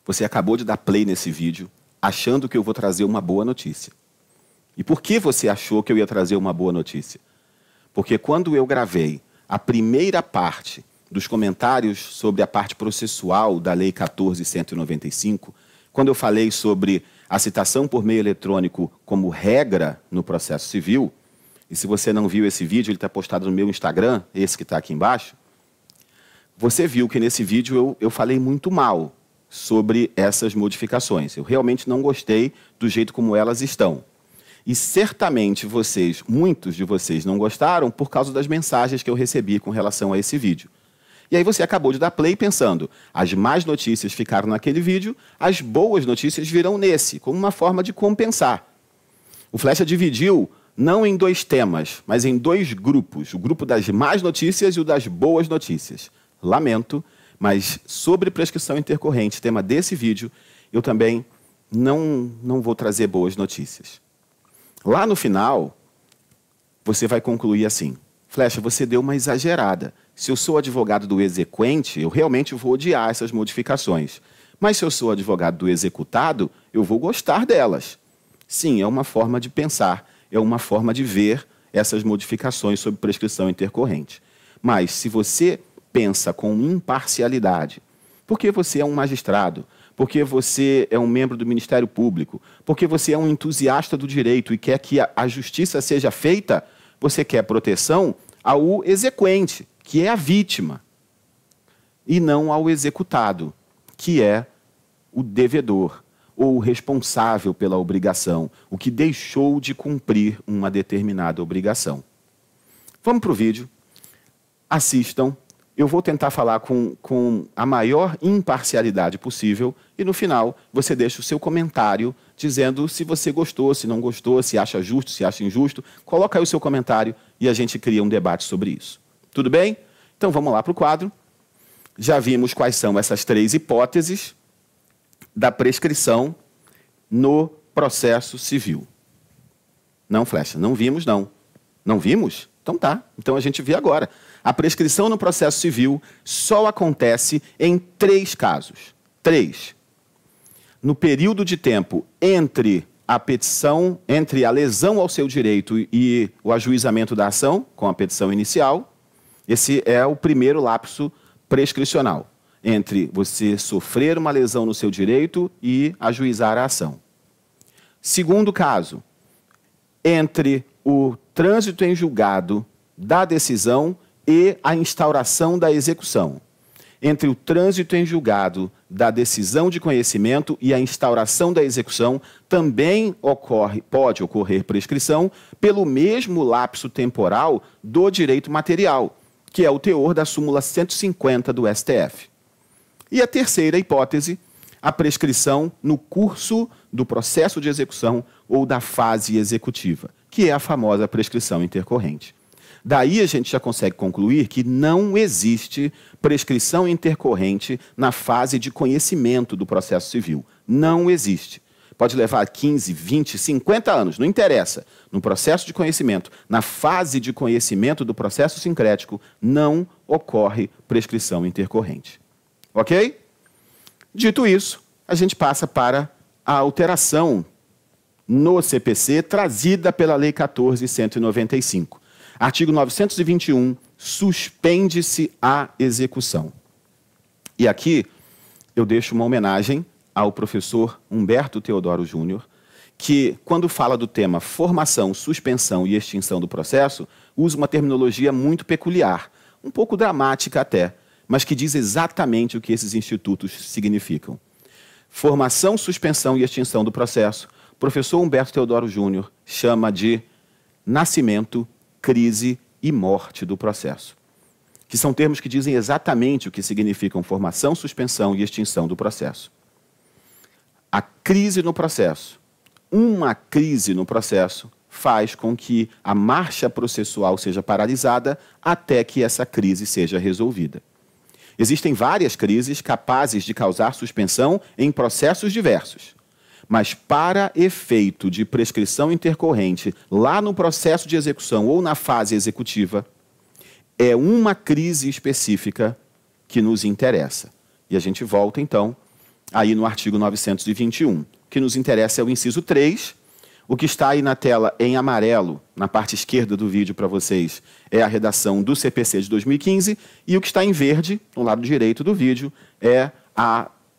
Você acabou de dar play nesse vídeo achando que eu vou trazer uma boa notícia. E por que você achou que eu ia trazer uma boa notícia? Porque quando eu gravei a primeira parte dos comentários sobre a parte processual da Lei 14.195, quando eu falei sobre a citação por meio eletrônico como regra no processo civil, e se você não viu esse vídeo, ele está postado no meu Instagram, esse que está aqui embaixo, você viu que nesse vídeo eu falei muito mal sobre essas modificações. Eu realmente não gostei do jeito como elas estão. E certamente vocês, muitos de vocês, não gostaram por causa das mensagens que eu recebi com relação a esse vídeo. E aí você acabou de dar play pensando, as más notícias ficaram naquele vídeo, as boas notícias virão nesse, como uma forma de compensar. O Flecha dividiu não em dois temas, mas em dois grupos, o grupo das más notícias e o das boas notícias. Lamento, mas sobre prescrição intercorrente, tema desse vídeo, eu também não vou trazer boas notícias. Lá no final, você vai concluir assim, Flecha, você deu uma exagerada. Se eu sou advogado do exequente, eu realmente vou odiar essas modificações. Mas se eu sou advogado do executado, eu vou gostar delas. Sim, é uma forma de pensar, é uma forma de ver essas modificações sobre prescrição intercorrente. Mas se você pensa com imparcialidade, porque você é um magistrado, porque você é um membro do Ministério Público, porque você é um entusiasta do direito e quer que a justiça seja feita, você quer proteção ao exequente, que é a vítima, e não ao executado, que é o devedor, ou o responsável pela obrigação, o que deixou de cumprir uma determinada obrigação. Vamos para o vídeo, assistam. Eu vou tentar falar com a maior imparcialidade possível e, no final, você deixa o seu comentário dizendo se você gostou, se não gostou, se acha justo, se acha injusto. Coloca aí o seu comentário e a gente cria um debate sobre isso. Tudo bem? Então, vamos lá para o quadro. Já vimos quais são essas três hipóteses da prescrição no processo civil. Não, Flecha, não vimos, não. Não vimos? Então tá. Então a gente vê agora. A prescrição no processo civil só acontece em 3 casos. 3. No período de tempo entre a petição, entre a lesão ao seu direito e o ajuizamento da ação, com a petição inicial. Esse é o primeiro lapso prescricional, entre você sofrer uma lesão no seu direito e ajuizar a ação. Segundo caso, entre o trânsito em julgado da decisão e a instauração da execução. Entre o trânsito em julgado da decisão de conhecimento e a instauração da execução, também pode ocorrer prescrição pelo mesmo lapso temporal do direito material, que é o teor da súmula 150 do STF. E a terceira hipótese, a prescrição no curso do processo de execução ou da fase executiva, que é a famosa prescrição intercorrente. Daí a gente já consegue concluir que não existe prescrição intercorrente na fase de conhecimento do processo civil. Não existe. Pode levar 15, 20, 50 anos, não interessa. No processo de conhecimento, na fase de conhecimento do processo sincrético, não ocorre prescrição intercorrente. Ok? Dito isso, a gente passa para a alteração no CPC trazida pela Lei 14.195. Artigo 921, suspende-se a execução. E aqui eu deixo uma homenagem ao professor Humberto Teodoro Júnior, que, quando fala do tema formação, suspensão e extinção do processo, usa uma terminologia muito peculiar, um pouco dramática até, mas que diz exatamente o que esses institutos significam. Formação, suspensão e extinção do processo, o professor Humberto Teodoro Júnior chama de nascimento, crise e morte do processo, que são termos que dizem exatamente o que significam formação, suspensão e extinção do processo. A crise no processo, uma crise no processo, faz com que a marcha processual seja paralisada até que essa crise seja resolvida. Existem várias crises capazes de causar suspensão em processos diversos. Mas para efeito de prescrição intercorrente, lá no processo de execução ou na fase executiva, é uma crise específica que nos interessa. E a gente volta, então, aí no artigo 921. O que nos interessa é o inciso 3. O que está aí na tela em amarelo, na parte esquerda do vídeo para vocês, é a redação do CPC de 2015, e o que está em verde, no lado direito do vídeo, é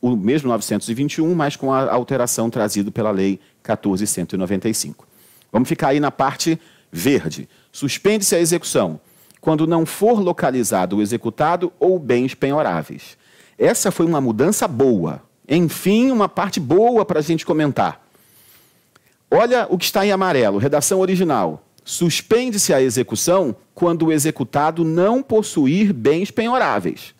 o mesmo 921, mas com a alteração trazida pela Lei 14.195. Vamos ficar aí na parte verde. Suspende-se a execução quando não for localizado o executado ou bens penhoráveis. Essa foi uma mudança boa. Enfim, uma parte boa para a gente comentar. Olha o que está em amarelo, redação original. Suspende-se a execução quando o executado não possuir bens penhoráveis.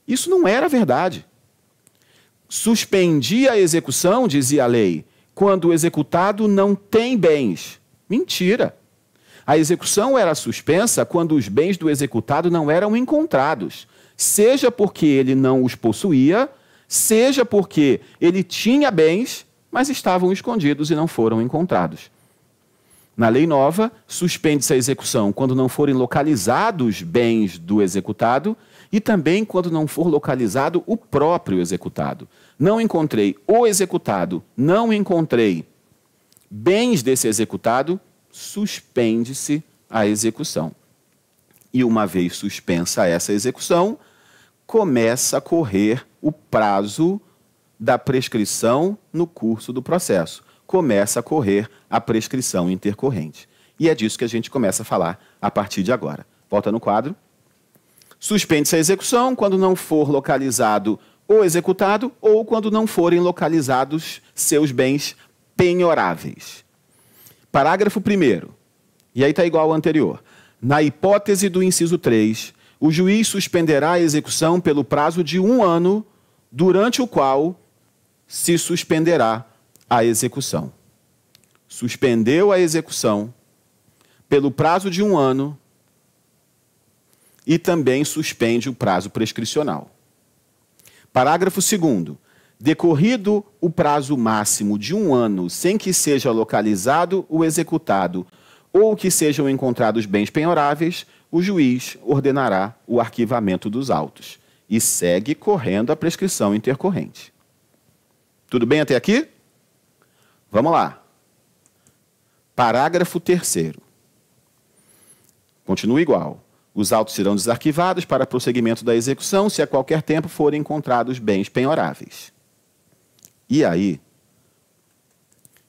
Isso não era verdade. Suspendia a execução, dizia a lei, quando o executado não tem bens. Mentira. A execução era suspensa quando os bens do executado não eram encontrados, seja porque ele não os possuía, seja porque ele tinha bens, mas estavam escondidos e não foram encontrados. Na lei nova, suspende-se a execução quando não forem localizados bens do executado e também quando não for localizado o próprio executado. Não encontrei o executado, não encontrei bens desse executado, suspende-se a execução. E uma vez suspensa essa execução, começa a correr o prazo da prescrição no curso do processo. Começa a correr a prescrição intercorrente. E é disso que a gente começa a falar a partir de agora. Volta no quadro. Suspende-se a execução quando não for localizado o executado ou quando não forem localizados seus bens penhoráveis. Parágrafo 1º. E aí está igual ao anterior. Na hipótese do inciso 3, o juiz suspenderá a execução pelo prazo de 1 ano, durante o qual se suspenderá a execução. Suspendeu a execução pelo prazo de 1 ano e também suspende o prazo prescricional. Parágrafo 2º. Decorrido o prazo máximo de 1 ano sem que seja localizado o executado ou que sejam encontrados bens penhoráveis, o juiz ordenará o arquivamento dos autos e segue correndo a prescrição intercorrente. Tudo bem até aqui? Vamos lá. Parágrafo 3º. Continua igual. Os autos serão desarquivados para prosseguimento da execução se a qualquer tempo forem encontrados bens penhoráveis. E aí,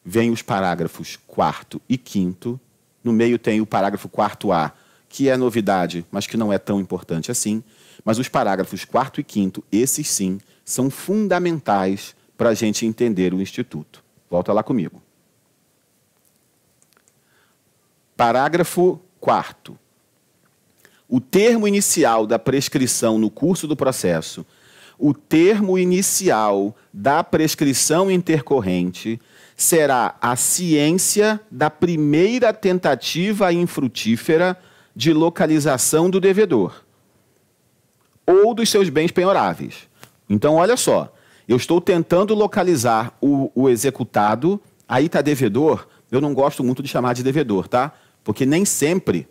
vem os parágrafos 4º e 5º. No meio tem o parágrafo 4A, que é novidade, mas que não é tão importante assim. Mas os parágrafos 4º e 5º, esses sim, são fundamentais para a gente entender o Instituto. Volta lá comigo. Parágrafo 4º. O termo inicial da prescrição no curso do processo, o termo inicial da prescrição intercorrente será a ciência da primeira tentativa infrutífera de localização do devedor ou dos seus bens penhoráveis. Então, olha só, eu estou tentando localizar o executado, aí está devedor, eu não gosto muito de chamar de devedor, tá? Porque nem sempre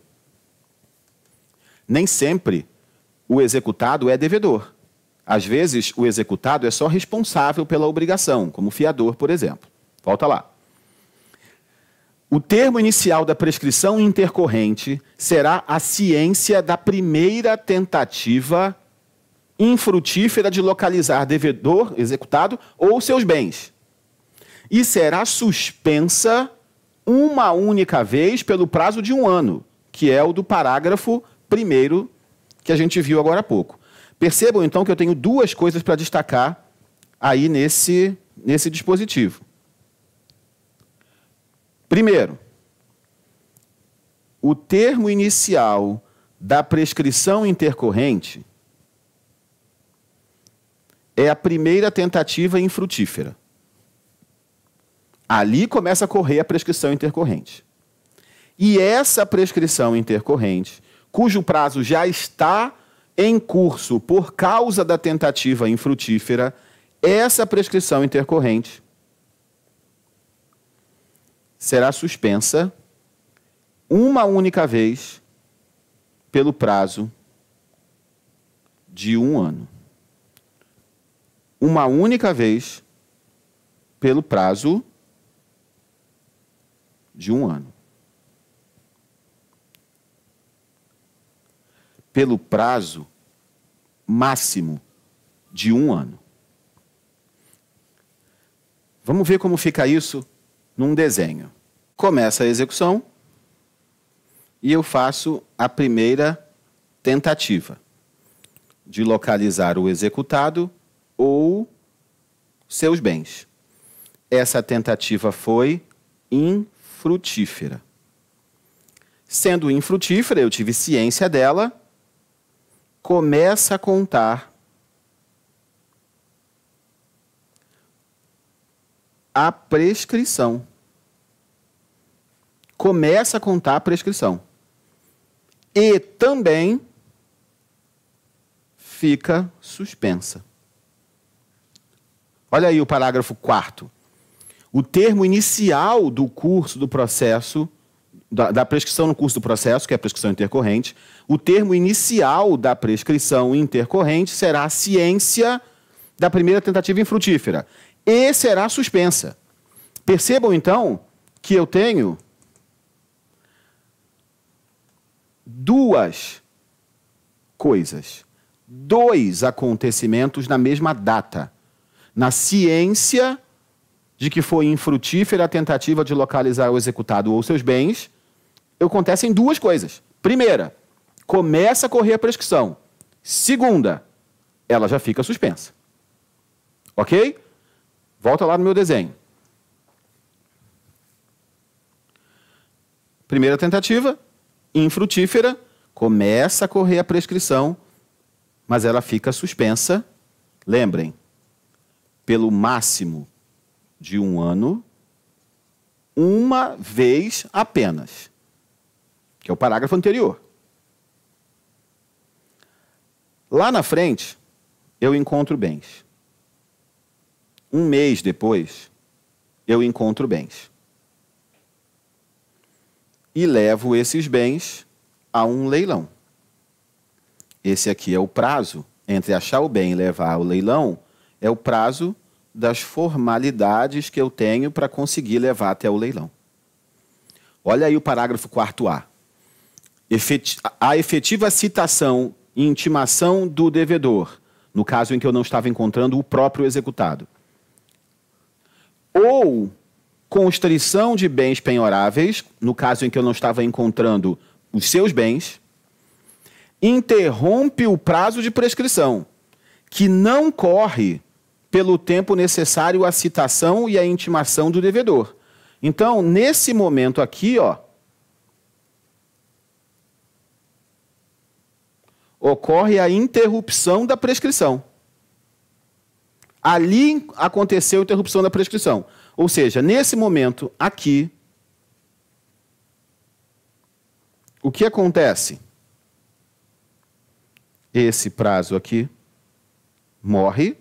o executado é devedor. Às vezes, o executado é só responsável pela obrigação, como fiador, por exemplo. Volta lá. O termo inicial da prescrição intercorrente será a ciência da primeira tentativa infrutífera de localizar devedor, executado, ou seus bens. E será suspensa uma única vez pelo prazo de 1 ano, que é o do parágrafo 1º que a gente viu agora há pouco. Percebam, então, que eu tenho 2 coisas para destacar aí nesse dispositivo. Primeiro, o termo inicial da prescrição intercorrente é a primeira tentativa infrutífera. Ali começa a correr a prescrição intercorrente. E essa prescrição intercorrente, cujo prazo já está em curso por causa da tentativa infrutífera, essa prescrição intercorrente será suspensa uma única vez pelo prazo de 1 ano. uma única vez pelo prazo de 1 ano. Pelo prazo máximo de 1 ano. Vamos ver como fica isso num desenho. Começa a execução e eu faço a primeira tentativa de localizar o executado ou seus bens. Essa tentativa foi infrutífera. Sendo infrutífera, eu tive ciência dela, começa a contar a prescrição. Começa a contar a prescrição. E também fica suspensa. Olha aí o parágrafo 4º. O termo inicial do curso do processo, da prescrição no curso do processo, que é a prescrição intercorrente, o termo inicial da prescrição intercorrente será a ciência da primeira tentativa infrutífera e será suspensa. Percebam, então, que eu tenho duas coisas, dois acontecimentos na mesma data. Na ciência de que foi infrutífera a tentativa de localizar o executado ou seus bens, acontecem duas coisas. Primeira, começa a correr a prescrição. Segunda, ela já fica suspensa. Ok? Volta lá no meu desenho. Primeira tentativa, infrutífera, começa a correr a prescrição, mas ela fica suspensa, lembrem, pelo máximo de 1 ano, uma vez apenas, que é o parágrafo anterior. Lá na frente, eu encontro bens. 1 mês depois, eu encontro bens. E levo esses bens a um leilão. Esse aqui é o prazo entre achar o bem e levar ao leilão, é o prazo das formalidades que eu tenho para conseguir levar até o leilão. Olha aí o parágrafo 4º-A. A efetiva citação e intimação do devedor, no caso em que eu não estava encontrando o próprio executado. Ou constrição de bens penhoráveis, no caso em que eu não estava encontrando os seus bens, interrompe o prazo de prescrição, que não corre pelo tempo necessário à citação e à intimação do devedor. Então, nesse momento aqui, ó, ocorre a interrupção da prescrição. Ali aconteceu a interrupção da prescrição. Ou seja, nesse momento aqui, o que acontece? Esse prazo aqui morre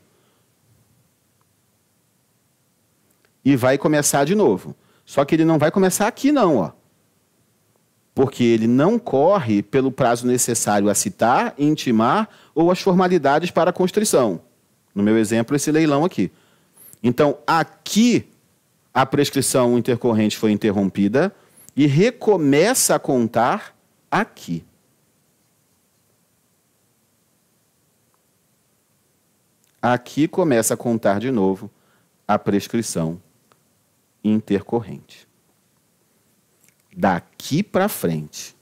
e vai começar de novo. Só que ele não vai começar aqui não, ó. Porque ele não corre pelo prazo necessário a citar, intimar ou as formalidades para a constrição. No meu exemplo, esse leilão aqui. Então, aqui a prescrição intercorrente foi interrompida e recomeça a contar aqui. Aqui começa a contar de novo a prescrição intercorrente. Daqui para frente,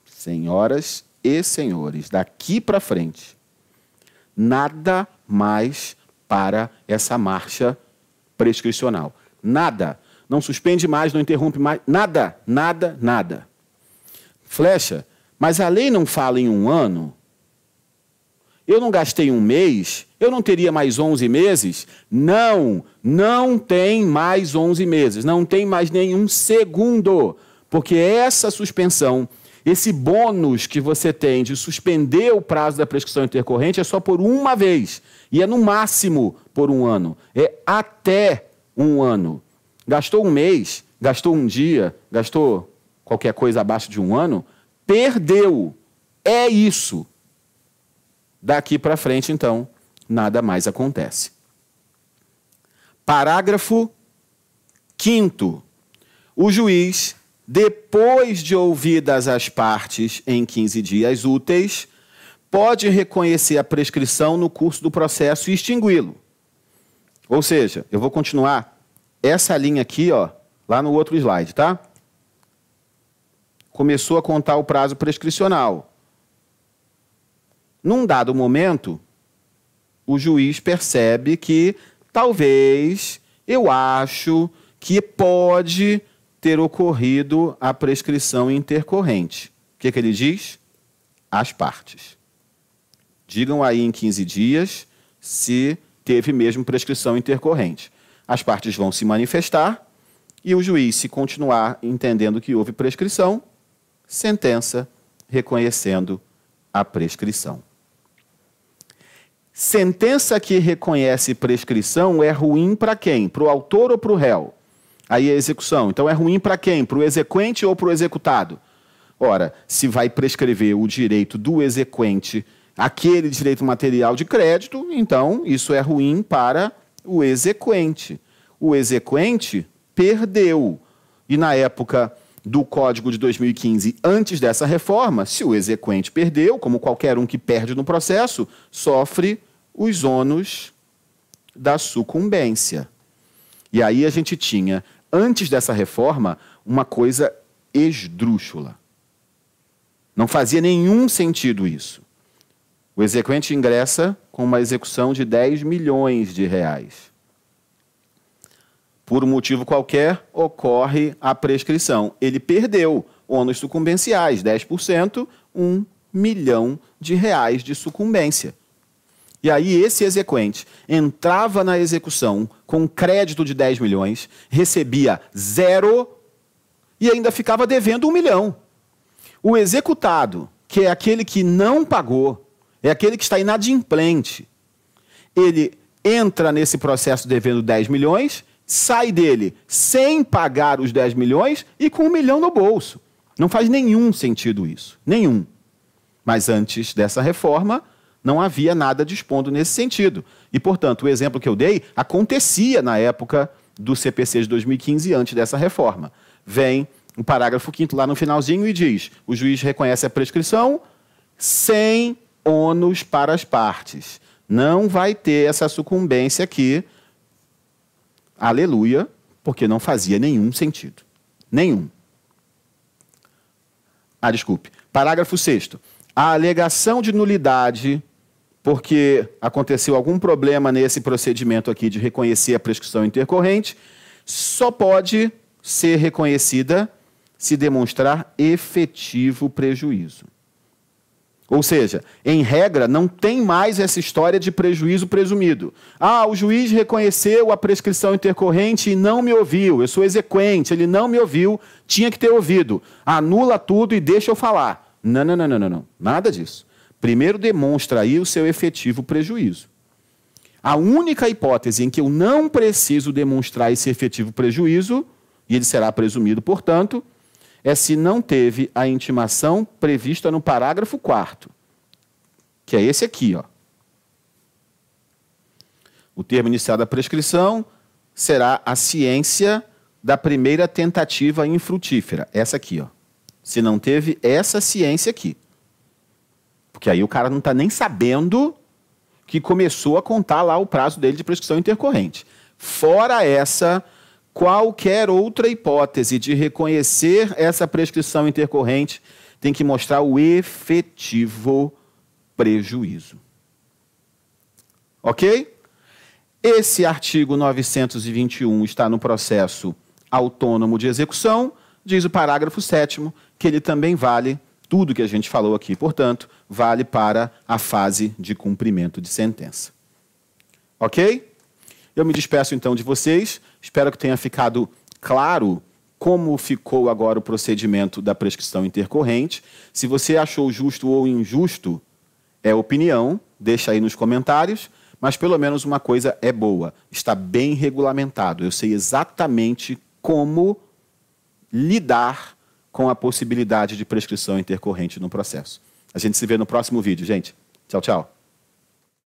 senhoras e senhores, daqui para frente, nada mais para essa marcha prescricional. Nada. Não suspende mais, não interrompe mais, nada, nada, nada. Flecha, mas a lei não fala em 1 ano? Eu não gastei 1 mês? Eu não teria mais 11 meses? Não, não tem mais 11 meses, não tem mais nenhum segundo, porque essa suspensão, esse bônus que você tem de suspender o prazo da prescrição intercorrente é só por 1 vez, e é no máximo por 1 ano, é até 1 ano. Gastou 1 mês, gastou 1 dia, gastou qualquer coisa abaixo de 1 ano, perdeu. É isso. Daqui para frente, então, nada mais acontece. Parágrafo 5º. O juiz, depois de ouvidas as partes em 15 dias úteis, pode reconhecer a prescrição no curso do processo e extingui-lo. Ou seja, eu vou continuar essa linha aqui, ó, lá no outro slide, tá? Começou a contar o prazo prescricional. Num dado momento, o juiz percebe que talvez, eu acho que pode ter ocorrido a prescrição intercorrente. O que ele diz? As partes. Digam aí em 15 dias se teve mesmo prescrição intercorrente. As partes vão se manifestar e o juiz, se continuar entendendo que houve prescrição, sentença reconhecendo a prescrição. Sentença que reconhece prescrição é ruim para quem? Para o autor ou para o réu? Aí a execução. Então é ruim para quem? Para o exequente ou para o executado? Ora, se vai prescrever o direito do exequente, aquele direito material de crédito, então isso é ruim para o exequente. O exequente perdeu. E na época do Código de 2015, antes dessa reforma, se o exequente perdeu, como qualquer um que perde no processo, sofre os ônus da sucumbência. E aí a gente tinha, antes dessa reforma, uma coisa esdrúxula. Não fazia nenhum sentido isso. O exequente ingressa com uma execução de 10 milhões de reais. Por um motivo qualquer, ocorre a prescrição. Ele perdeu ônus sucumbenciais, 10%, 1 milhão de reais de sucumbência. E aí esse exequente entrava na execução com crédito de 10 milhões, recebia 0 e ainda ficava devendo 1 milhão. O executado, que é aquele que não pagou, é aquele que está inadimplente, ele entra nesse processo devendo 10 milhões, sai dele sem pagar os 10 milhões e com 1 milhão no bolso. Não faz nenhum sentido isso. Nenhum. Mas antes dessa reforma, não havia nada dispondo nesse sentido. E, portanto, o exemplo que eu dei acontecia na época do CPC de 2015, antes dessa reforma. Vem o parágrafo 5º lá no finalzinho e diz: o juiz reconhece a prescrição sem ônus para as partes. Não vai ter essa sucumbência aqui. Aleluia, porque não fazia nenhum sentido. Nenhum. Desculpe. Parágrafo 6º. A alegação de nulidade, porque aconteceu algum problema nesse procedimento aqui de reconhecer a prescrição intercorrente, só pode ser reconhecida se demonstrar efetivo prejuízo. Ou seja, em regra, não tem mais essa história de prejuízo presumido. O juiz reconheceu a prescrição intercorrente e não me ouviu. Eu sou exequente, ele não me ouviu, tinha que ter ouvido. Anula tudo e deixa eu falar. Não, não, não, não, não. Nada disso. Primeiro demonstra aí o seu efetivo prejuízo. A única hipótese em que eu não preciso demonstrar esse efetivo prejuízo, e ele será presumido, portanto, é se não teve a intimação prevista no parágrafo 4º, que é esse aqui, ó. O termo inicial da prescrição será a ciência da primeira tentativa infrutífera, essa aqui, ó. Se não teve essa ciência aqui. Porque aí o cara não está nem sabendo que começou a contar lá o prazo dele de prescrição intercorrente. Fora essa, qualquer outra hipótese de reconhecer essa prescrição intercorrente tem que mostrar o efetivo prejuízo. Ok? Esse artigo 921 está no processo autônomo de execução, diz o parágrafo 7º, que ele também vale, tudo que a gente falou aqui, portanto, vale para a fase de cumprimento de sentença. Ok? Eu me despeço então de vocês, espero que tenha ficado claro como ficou agora o procedimento da prescrição intercorrente. Se você achou justo ou injusto, é opinião, deixa aí nos comentários, mas pelo menos uma coisa é boa, está bem regulamentado. Eu sei exatamente como lidar com a possibilidade de prescrição intercorrente no processo. A gente se vê no próximo vídeo, gente. Tchau, tchau.